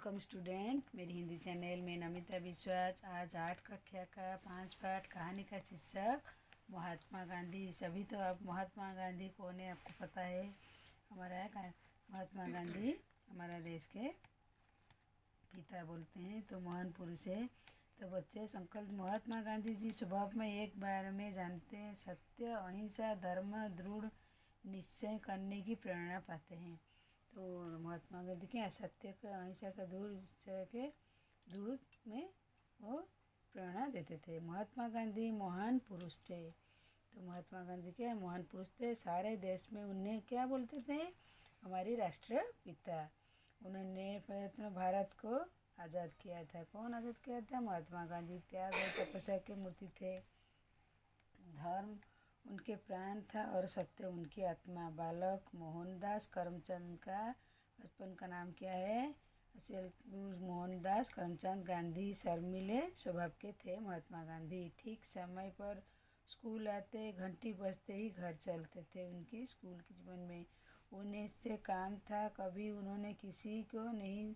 Welcome student, मेरी Hindi channel में नमिता विश्वास। आज 8 कक्षा का 5 पाठ कहानी का शीर्षक महात्मा गांधी। सभी तो आप महात्मा गांधी कौन है आपको पता है। महात्मा गांधी हमारा देश के पिता बोलते हैं, तो महान पुरुष है। तो बच्चे संकल्प महात्मा गांधी जी स्वभाव में एक बार में जानते हैं, सत्य अहिंसा धर्म दृढ़ निश्चय करने की प्रेरणा पाते हैं। तो महात्मा गांधी के सत्य का अहिंसा का दृढ़ निश्चय के दृढ़ में वो प्रेरणा देते थे। महात्मा गांधी महान पुरुष थे। तो महात्मा गांधी क्या महान पुरुष थे। सारे देश में उन्हें क्या बोलते थे, हमारी राष्ट्रपिता। उन्होंने प्रयत्न भारत को आज़ाद किया था। कौन आज़ाद किया था? महात्मा गांधी। त्याग और तपस्या के मूर्ति थे। धर्म उनके प्राण था और सत्य उनकी आत्मा। बालक मोहनदास करमचंद का बचपन का नाम क्या है? मोहनदास करमचंद गांधी शर्मीले स्वभाव के थे। महात्मा गांधी ठीक समय पर स्कूल आते, घंटी बजते ही घर चलते थे। उनके स्कूल के जीवन में उन्हें से काम था, कभी उन्होंने किसी को नहीं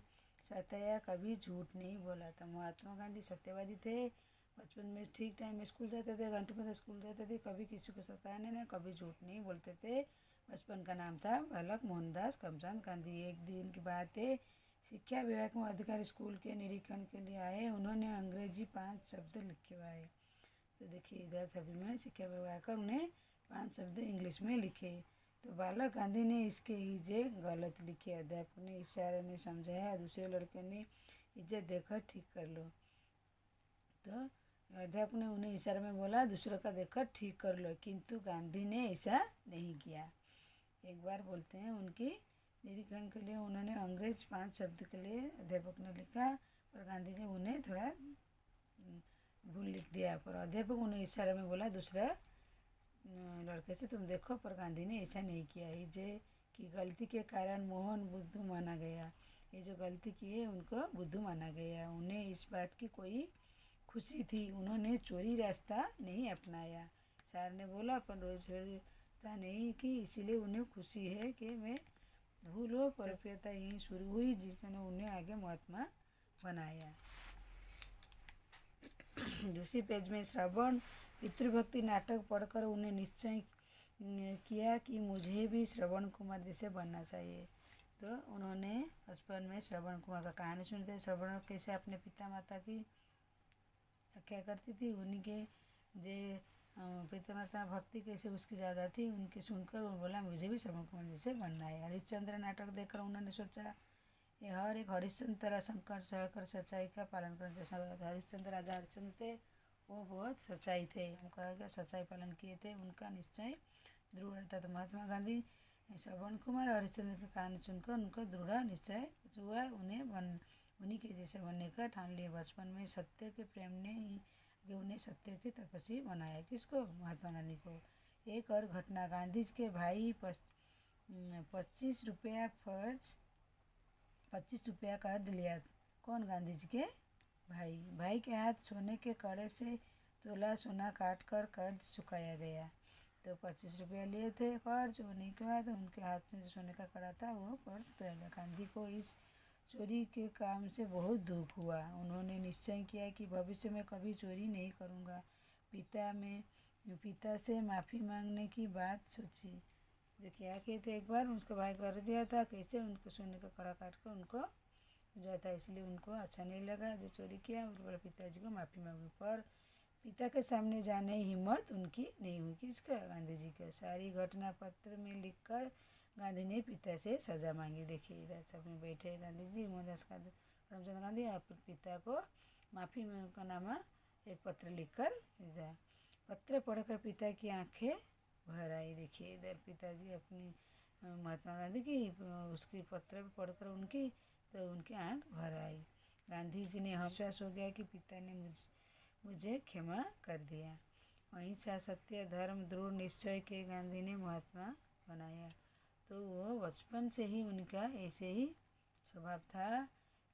सताया, कभी झूठ नहीं बोला था। महात्मा गांधी सत्यवादी थे। बचपन में ठीक टाइम में स्कूल जाते थे, घंटे पर स्कूल जाते थे, कभी किसी को सताने नहीं, कभी झूठ नहीं बोलते थे। बचपन का नाम था बालक मोहनदास करमचंद गांधी। एक दिन की बात है, शिक्षा विभाग में अधिकारी स्कूल के निरीक्षण के लिए आए। उन्होंने अंग्रेजी 5 शब्द लिखवाए। तो देखिए इधर छवि में शिक्षा विभाग आकर उन्हें 5 शब्द इंग्लिश में लिखे। तो बालक गांधी ने इसके इजे गलत लिखे। अध्यापक ने इशारे ने समझाया, दूसरे लड़के ने इजे देखकर ठीक कर लो। तो अध्यापक ने उन्हें इशारे में बोला, दूसरों का देखकर ठीक कर लो, किंतु गांधी ने ऐसा नहीं किया। एक बार बोलते हैं, उनकी निरीक्षण के लिए उन्होंने अंग्रेज 5 शब्द के लिए अध्यापक ने लिखा, पर गांधी जी उन्हें थोड़ा भूल लिख दिया। पर अध्यापक उन्हें इशारे में बोला दूसरा लड़के से, तुम देखो, पर गांधी ने ऐसा नहीं किया। इजे की गलती के कारण मोहन बुद्धू माना गया। ये जो गलती की है उनको बुद्धू माना गया। उन्हें इस बात की कोई खुशी थी, उन्होंने चोरी रास्ता नहीं अपनाया। सर ने बोला, पर चोरी रास्ता नहीं की, इसीलिए उन्हें खुशी है कि मैं भूल हो परप्रियता यहीं शुरू हुई, जिसने उन्हें आगे महात्मा बनाया। दूसरी पेज में श्रवण पितृभक्ति नाटक पढ़कर उन्हें निश्चय किया कि मुझे भी श्रवण कुमार जैसे बनना चाहिए। तो उन्होंने बचपन में श्रवण कुमार का कहानी सुनते। श्रवण कैसे अपने पिता माता की क्या करती थी, उन्हीं के जे पिता माता भक्ति कैसे उसकी ज़्यादा थी, उनके सुनकर वो बोला मुझे भी श्रवण कुमार जैसे बनना है। हरिश्चंद्र नाटक देखकर उन्होंने सोचा ये हर एक हरिश्चंद्र तरह संकट सहकर सच्चाई का पालन करते। हरिश्चंद्र राजा हरिश्चंद्र थे, वो बहुत सच्चाई थे, उनका सच्चाई पालन किए थे, उनका निश्चय दृढ़ रहता था। महात्मा गांधी श्रवण कुमार और हरिश्चंद्र की कहानी सुनकर उनका दृढ़ निश्चय हुआ, उन्हीं के जैसे बनने का ठान लिया। बचपन में सत्य के प्रेम ने ही उन्हें सत्य की तपस्वी बनाया। किसको? महात्मा गांधी को। एक और घटना, गांधी के भाई 25 रुपया कर्ज लिया। कौन? गांधी जी के भाई के हाथ सोने के कड़े से तोला सोना काट कर कर्ज चुकाया गया। तो 25 रुपया लिए थे कर्ज, होने के बाद उनके हाथ में सोने का कड़ा था, वो कर्ज तोला गया। गांधी को इस चोरी के काम से बहुत दुख हुआ। उन्होंने निश्चय किया कि भविष्य में कभी चोरी नहीं करूँगा। पिता से माफ़ी मांगने की बात सोची। जो क्या कहते, एक बार उसका भाई कर दिया था, कैसे उनको सोने का कड़ा काट कर उनको जाता, इसलिए उनको अच्छा नहीं लगा जो चोरी किया। और बोला पिताजी को माफ़ी मांगी, पर पिता के सामने जाने की हिम्मत उनकी नहीं हुई। किसका? गांधी जी का। सारी घटना पत्र में लिखकर गांधी ने पिता से सज़ा मांगी। देखिए इधर सब में बैठे गांधी जी, मोहनदास करमचंद गांधी अपने पिता को माफ़ी का नामा एक पत्र लिखकर भेजा। पत्र पढ़कर पिता की आंखें भर आई। देखिए इधर पिताजी अपनी महात्मा गांधी की उसकी पत्र पढ़कर उनकी, तो उनकी आंख भर आई। गांधी जी ने विश्वास हो गया कि पिता ने मुझे क्षमा कर दिया। अहिंसा सत्य धर्म दृढ़ निश्चय के गांधी ने महात्मा बनाया। तो वो बचपन से ही उनका ऐसे ही स्वभाव था,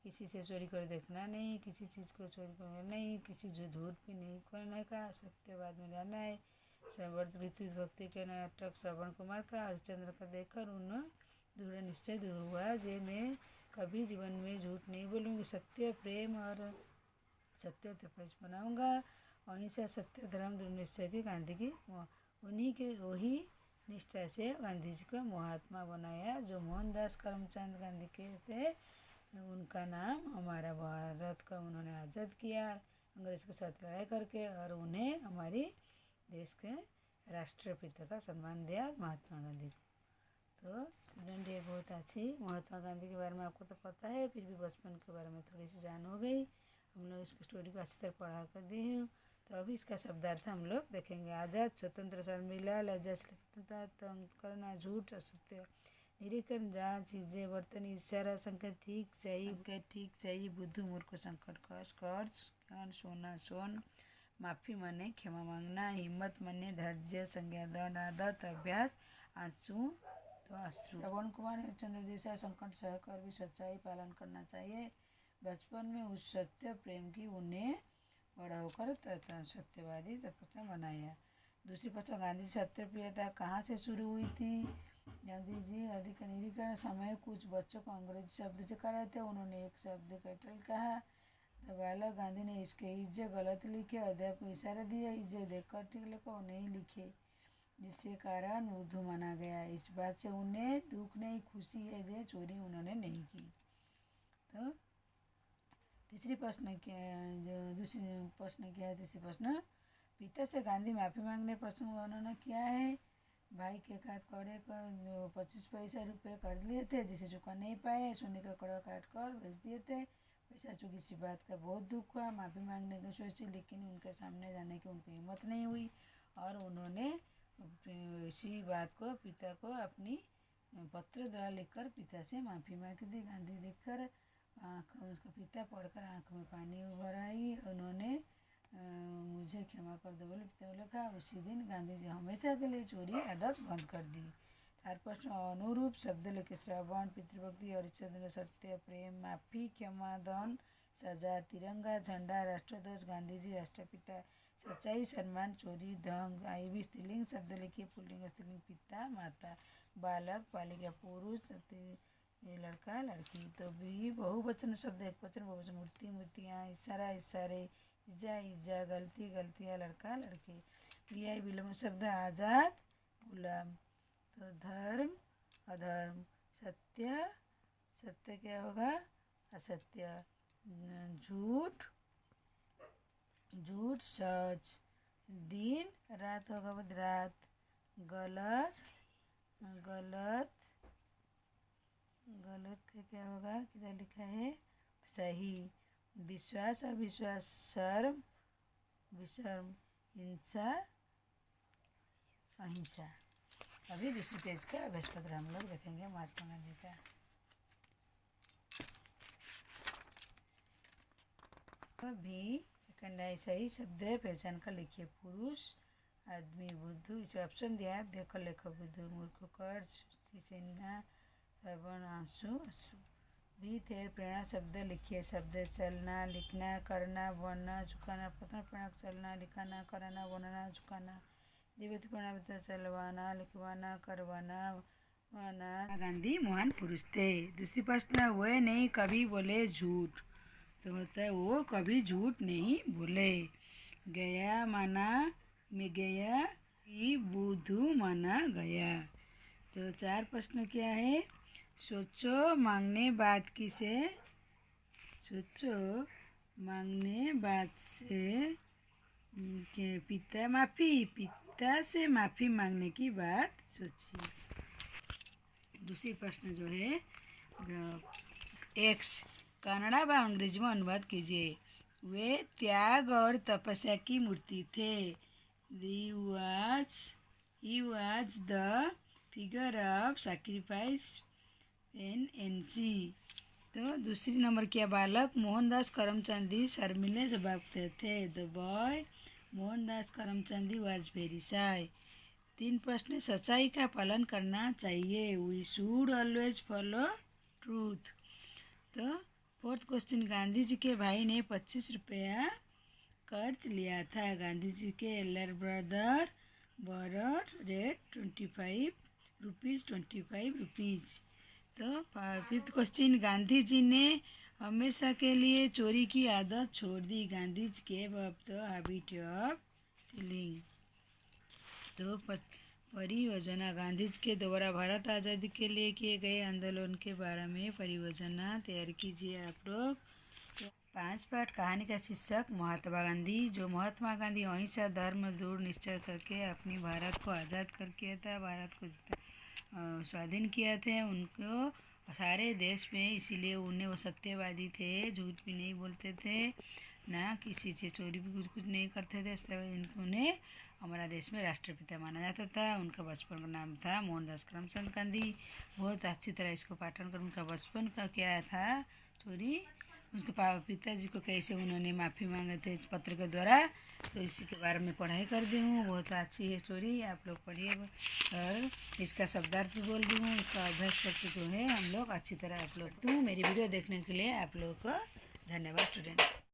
किसी से चोरी कर देखना नहीं, किसी चीज़ को चोरी करना नहीं, किसी जो झूठ भी नहीं करने का, सत्यवाद में रहना है। भक्ति के नाटक श्रवण कुमार का हरिश्चंद्र का देखकर उन्हें दृढ़ निश्चय दृढ़ हुआ जे मैं कभी जीवन में झूठ नहीं बोलूँगी, सत्य प्रेम और सत्य तपस्या बनाऊँगा, अहिंसा सत्य धर्म दृढ़ निश्चय की गांधी की उन्हीं के वही निष्ठा से गांधी जी को महात्मा बनाया। जो मोहनदास करमचंद गांधी के से उनका नाम हमारा भारत का उन्होंने आज़ाद किया अंग्रेज के साथ लड़ाई करके, और उन्हें हमारी देश के राष्ट्रपिता का सम्मान दिया महात्मा गांधी को। तो स्टूडेंट ये बहुत अच्छी महात्मा गांधी के बारे में आपको तो पता है, फिर भी बचपन के बारे में थोड़ी सी जान हो गई। हम लोग इसकी स्टोरी को अच्छी तरह पढ़ा कर दी हूँ। तो अभी इसका शब्दार्थ हम लोग देखेंगे। आज़ाद, स्वतंत्र, शर्मिला, लज्जा, स्वतंत्रता, तंग करना, झूठ, असत्य, निरीक्षण, जांच, चीजें, बर्तन, इशारा, संकेत, ठीक सही, बुद्धू, मूर्ख, संकट, कष्ट, कर्ज, ज्ञान, सोना, सोन, माफ़ी माने, क्षमा मांगना, हिम्मत माने, धैर्य, संज्ञा, दंड, आदत, अभ्यास, आंसू तो आंसू। श्रवण कुमार, चंद्र देसाई, संकट सहकर भी सच्चाई पालन करना चाहिए। बचपन में उस सत्य प्रेम की उन्हें बड़ा होकर सत्यवादी तपस्या बनाया। दूसरी प्रश्न, गांधी जी सत्यप्रियता कहाँ से शुरू हुई थी? गांधी जी अधिक निरीक्षण समय कुछ बच्चों को अंग्रेजी शब्द से कराए थे, उन्होंने एक शब्द कैटल कहा। तो बालक गांधी ने इसके इज्जे गलत लिखे, अध्यापक को इशारा दिया इज्जे देखकर ठीक लिखो नहीं लिखे, जिससे कारण बुद्धू माना गया। इस बात से उन्हें दुख नहीं खुशी है जो चोरी उन्होंने नहीं की। तो तीसरी प्रश्न क्या, जो दूसरी प्रश्न क्या है? तीसरी प्रश्न, पिता से गांधी माफ़ी मांगने प्रसंग वर्णन क्या है? भाई के हाथ कड़े का जो 25 पैसा रुपये कर्ज लिए थे जिसे चुका नहीं पाए, सोने का कड़ा काट कर बेच दिए थे। पैसा चुकी सी बात का बहुत दुख हुआ, माफ़ी मांगने की सोची, लेकिन उनके सामने जाने की उनकी हिम्मत नहीं हुई और उन्होंने इसी बात को पिता को अपनी पत्र द्वारा लिखकर पिता से माफ़ी मांग दी। गांधी देखकर उसका पिता पढ़कर आँख में पानी उभर आई। उन्होंने मुझे क्षमा कर दो बोले पिता ने कहा। उसी दिन गांधी जी हमेशा के लिए चोरी आदत बंद कर दी। 4 प्रश्न, अनुरूप शब्द लिखे। श्रवण, पितृभक्ति, हरिश्चंद्र, सत्य, प्रेम, माफ़ी, क्षमा, दान, सजा, तिरंगा, झंडा, राष्ट्रध्वज, गांधी जी राष्ट्रपिता, सच्चाई, सम्मान, चोरी, दंग। आई भी स्त्रीलिंग शब्द लिखिए। पुल्लिंग स्त्रीलिंग पिता माता, बालक बालिका, पुरुष लड़का लड़की। तो भी बहुवचन शब्द एक वचन बहुवचन, मूर्ति मूर्तियाँ, इशारा इशारे, इज्जा इज्जा, गलती गलतियाँ, लड़का लड़के। भी आई विलोम शब्द आज़ाद गुलाम। तो धर्म अधर्म, सत्य सत्य क्या होगा असत्य, झूठ झूठ सच, दिन रात होगा वो रात, गलत गलत गलत का क्या होगा किधर लिखा है सही, विश्वास अविश्वास, शर्म विशर्म, हिंसा अहिंसा। अभी दूसरी पेज का अभ्यास पत्र हम लोग देखेंगे महात्मा गांधी का। अभी सेकंड सही शब्द है पहचान कर लिखिए। पुरुष आदमी, बुद्धू, इसे ऑप्शन दिया है देखकर लेखो। बुद्धू, मूर्ख, कर्ज, चिन्ह, श्रवण, आंसू अश्रु। भी थेर प्रेरणा शब्द लिखिए। शब्द चलना, लिखना, करना, बनना, झुकाना। प्रथम प्रेरणा चलना, लिखाना, कराना, बनना, झुकाना। द्वितीय प्रेरणा चलवाना, लिखवाना, करवाना, बनाना। गांधी महान पुरुष थे। दूसरी प्रश्न, वह नहीं कभी बोले झूठ। तो होता है वो कभी झूठ नहीं बोले। गया माना में गया कि बुद्धू माना गया। तो 4 प्रश्न क्या है? सोचो मांगने बात की से, सोचो मांगने बात से पिता से माफ़ी मांगने की बात सोचिए। दूसरी प्रश्न जो है एक्स कन्नड़ा व अंग्रेजी में अनुवाद कीजिए। वे त्याग और तपस्या की मूर्ति थे। He was the figure of sacrifice and NC। तो दूसरी नंबर क्या? बालक मोहनदास करमचंदी शर्मीले स्वभाव के थे। The boy Mohandas Karamchand was very shy. 3 प्रश्न, सच्चाई का पालन करना चाहिए। We should always follow truth. तो 4th क्वेश्चन, गांधी जी के भाई ने 25 रुपया कर्ज लिया था। गांधी जी के elder brother borrowed rate 25 rupees. तो फिफ्थ क्वेश्चन, गांधी जी ने हमेशा के लिए चोरी की आदत छोड़ दी। Gandhi ji gave up the habit of stealing. तो परियोजना, गांधी जी के द्वारा भारत आज़ादी के लिए किए गए आंदोलन के बारे में परियोजना तैयार कीजिए आप लोग। तो 5 पाठ, कहानी का शीर्षक महात्मा गांधी। जो महात्मा गांधी अहिंसा धर्म दृढ़ निश्चय करके अपनी भारत को आज़ाद कर किया था, भारत को स्वाधीन किया थे उनको सारे देश में, इसीलिए उन्हें वो सत्यवादी थे, झूठ भी नहीं बोलते थे, ना किसी से चोरी भी कुछ नहीं करते थे, इसलिए उन्हें हमारा देश में राष्ट्रपिता माना जाता था। उनका बचपन का नाम था मोहनदास करमचंद गांधी। बहुत अच्छी तरह इसको पाठन कर, उनका बचपन का क्या था चोरी, उसके पिताजी को कैसे उन्होंने माफ़ी मांगे थे पत्र के द्वारा, तो इसी के बारे में पढ़ाई कर दी हूँ। बहुत अच्छी है स्टोरी, आप लोग पढ़िए और इसका शब्दार्थ भी बोल दी हूँ। इसका अभ्यास करके जो है हम लोग अच्छी तरह आप लोग, तो मेरी वीडियो देखने के लिए आप लोग को धन्यवाद स्टूडेंट।